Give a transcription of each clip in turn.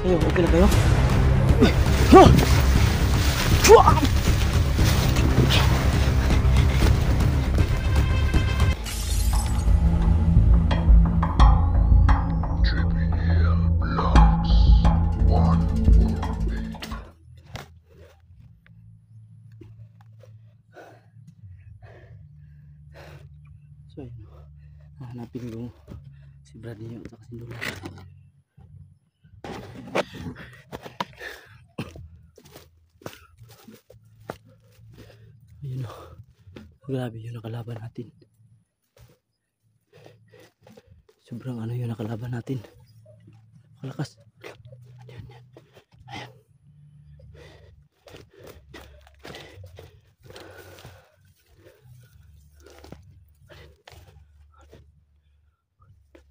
Kayo, okay na kayo? Ha! Chua! So ayun, hanapin ko si Brad niyo at si Lola. Ayun o, grabe yung nakalaban natin. Sobrang ano yung nakalaban natin, kalakas. Ayan, ayan. Ayan.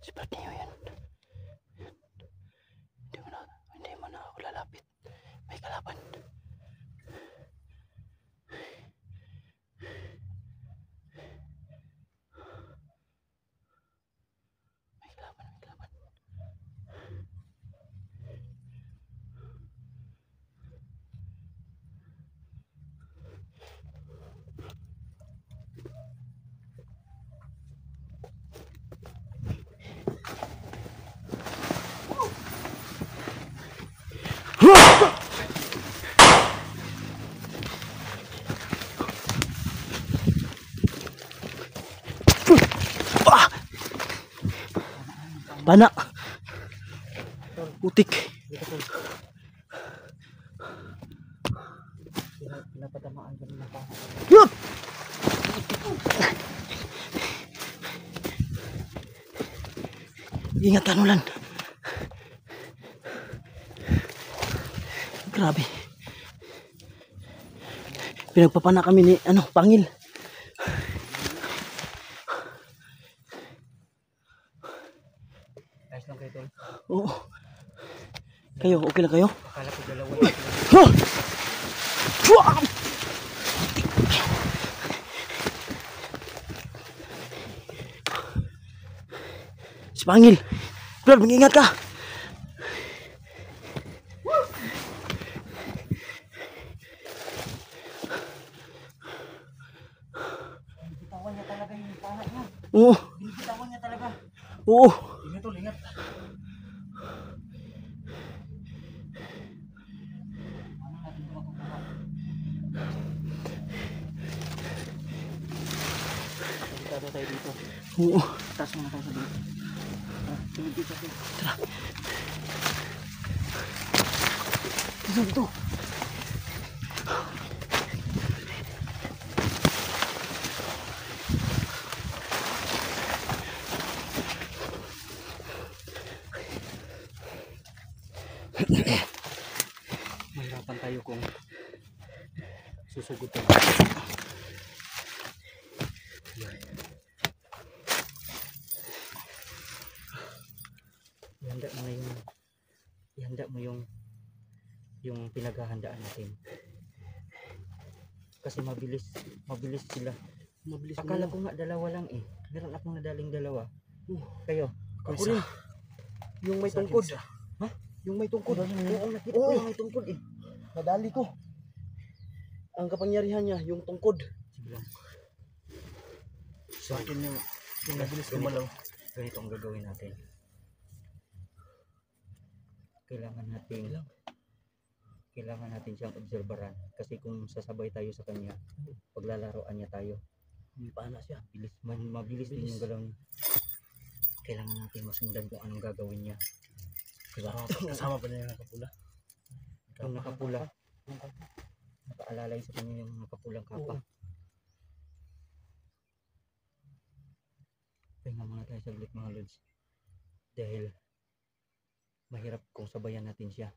Si Brad niyo yan. Hindi mo na ako lalapit, may kalaban. May kalaban, may kalaban. Pana, putik. Pinapatamaan kami ng pana. Yun! Ingatan ulan. Grabe. Pinagpapana kami ni Pangil. Ayos lang kayo tol. Oo. Kayo, okay lang kayo? Akala ko dalawa. Ha! Chua! Si Pangil. Brad, mag-ingat ka. Bitawan niya talaga yung pana niya. Oo. Bitawan niya talaga. Oo. Ingat tol, ingat. Dito tayo dito. Oo. Taas muna tayo sa dito. Dito. Tara. Dito. Mahirapan tayo kung susugod tayo. Ihanda mo yung pinaghahandaan natin. Kasi mabilis sila. Mabilis. Akala ko nga dalawa lang eh. Meron akong nadaling dalawa. Kayo. Ako rin. Yung may tungkod. Ha? Yung may tungkod. Oo, nakita ko yung may tungkod eh. Nadali ko. Ang kapangyarihan niya, yung tungkod. Sige lang. Sa akin yung mabilis kumalaw. Ganito ang gagawin natin. Kailangan natin siyang obserbaran kasi kung sasabay tayo sa kanya, paglalaroan niya tayo. May pana siya. Mabilis din yung galaw niya. Kailangan natin masundan kung anong gagawin niya. Kasama pa niya yung nakapula. Yung nakapula. Nakaalalay sa kanya yung nakapulang kapa. Pahinga muna tayo saglit mga lods. Dahil mahirap kung sabayan natin siya.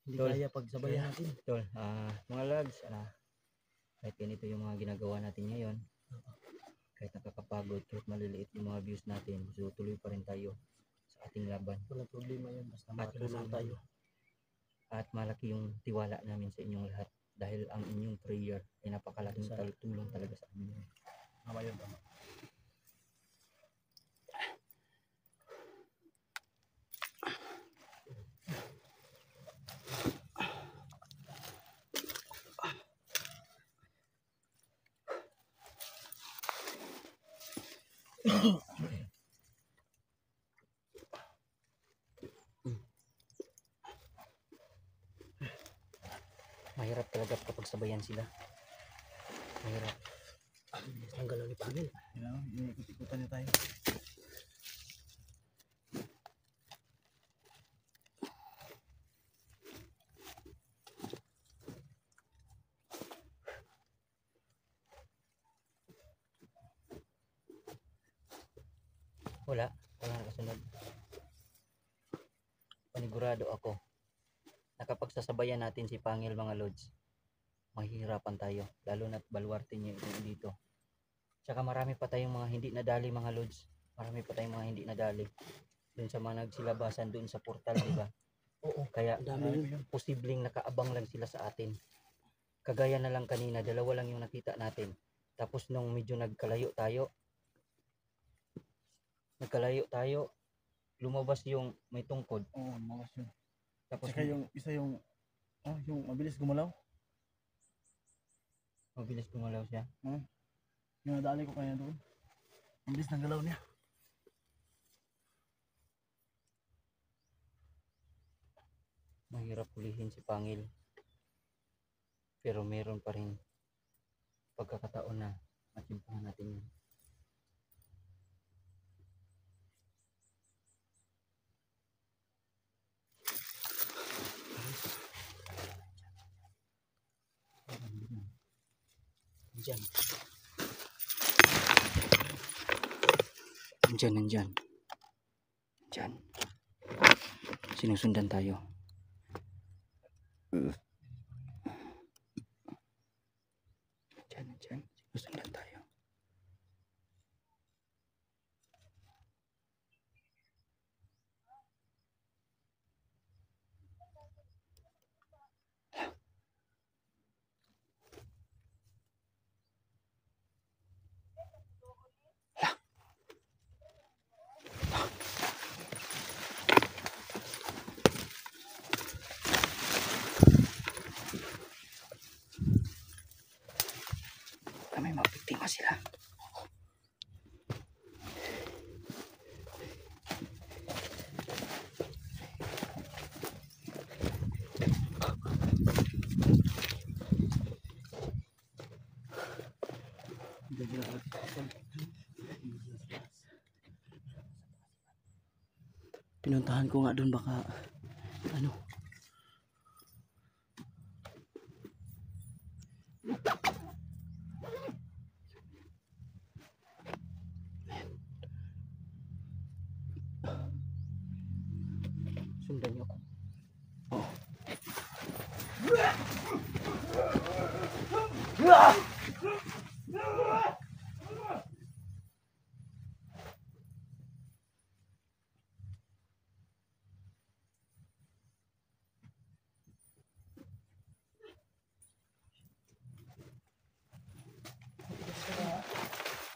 Hindi kaya pagsabayan natin. Tol, mga lods, kahit ganito yung mga ginagawa natin ngayon, kahit nakakapagod, kahit maliliit yung mga views natin, so tuloy pa rin tayo sa ating laban. Walang problema yan, basta makatulong tayo. At malaki yung tiwala namin sa inyong lahat dahil ang inyong prayer ay napakalaking tulong talaga sa amin. Tama yun, tama. Mahirap talaga kapag sabayan sila. Mahirap. Ang galaw ni Pangil. Ikot-ikutan niya tayo. Wala kasunod. Panigurado ako na kapag sasabayan natin si Pangil mga lods, mahihirapan tayo, lalo na't baluarte niya ito dito. Tsaka marami pa tayong mga hindi nadali mga lods. Marami pa tayong mga hindi nadali dun sa mga nagsilabasan dun sa portal, di ba? Oo. Kaya Ang dami yun. posibleng nakaabang lang sila sa atin. Kagaya na lang kanina, dalawa lang yung nakita natin. Tapos nung medyo nagkalayo tayo, lumabas yung may tungkod. Oo, mawas yun. Tapos Tsaka yung isa yung mabilis gumalaw. mabilis gumalaw siya. Yung nadali ko kaya doon. Ang bilis ng galaw niya. Mahirap hulihin si Pangil. Pero meron pa rin pagkakataon na matimplahan natin yun. Nandyan. Nandyan. Sinusundan tayo. Nandyan. Sinusundan tayo. May mabiktima sila. Pinuntahan ko nga doon baka ano. Sundan niyo ako.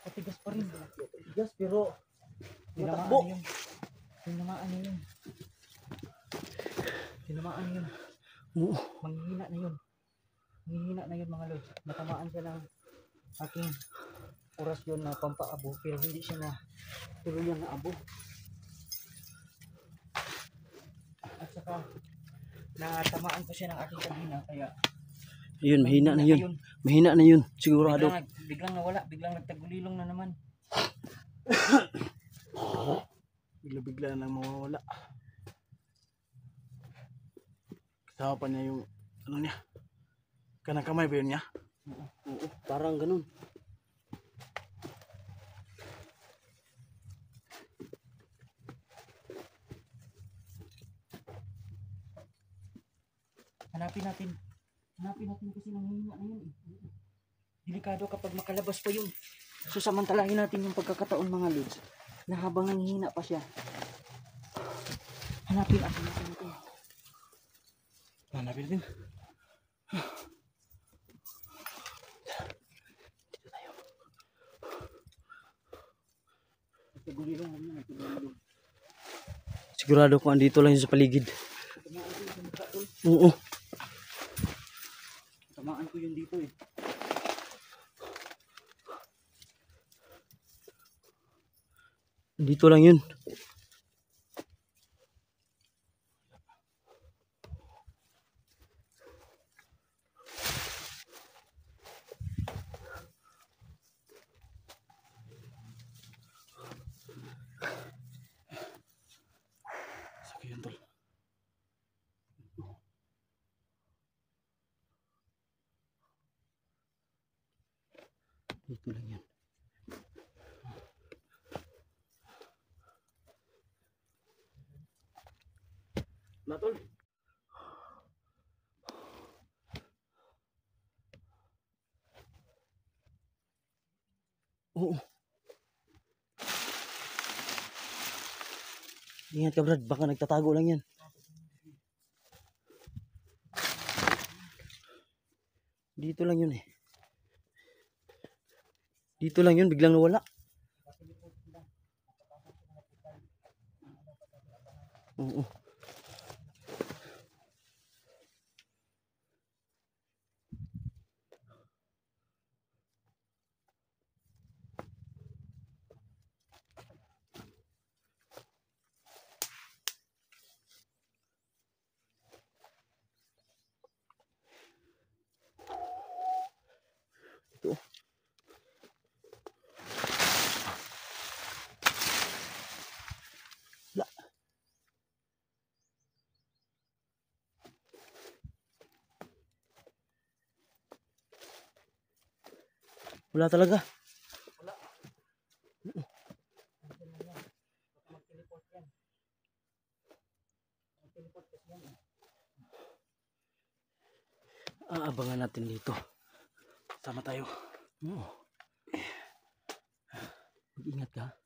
Matigas pa rin. Yes, pero Tinamaan na yun. Tinamaan na yun. oo. Manghihina na yun mga lods. Natamaan siya ng aking orasyon na pampaabo pero hindi siya na tuluyang na abo. At saka natamaan ko siya ng aking kanina kaya Yun, mahina na yun. Mahina na yun, sigurado. Biglang nawala, biglang nagtagulilong na naman. Bigla-bigla nang mawawala. Kasama pa niya yung ano niya. Kanang kamay ba yun niya? Oo, parang ganun. Hanapin natin kasi nanghihina na yun eh. Delikado kapag makalabas pa yun. So samantalahin natin yung pagkakataon mga lods na habang nanghihina pa siya. Hanapin natin. Hanapin din. Dito tayo. Nagtagulilong na yun, nagtagulilong. Sigurado ko andito lang yun sa paligid. Oo. Tamaan ko yun dito eh. Dito lang yun. Sakit yan, tol. Dito lang yun. Na, tol. Oo. Ingat ka Brad, baka nagtatago lang yan. Dito lang yun eh. Dito lang yun, biglang nawala. Oo. Ito. Wala. Wala talaga. Aabangan natin dito. Sama tayo. Oo. Mag-ingat ka.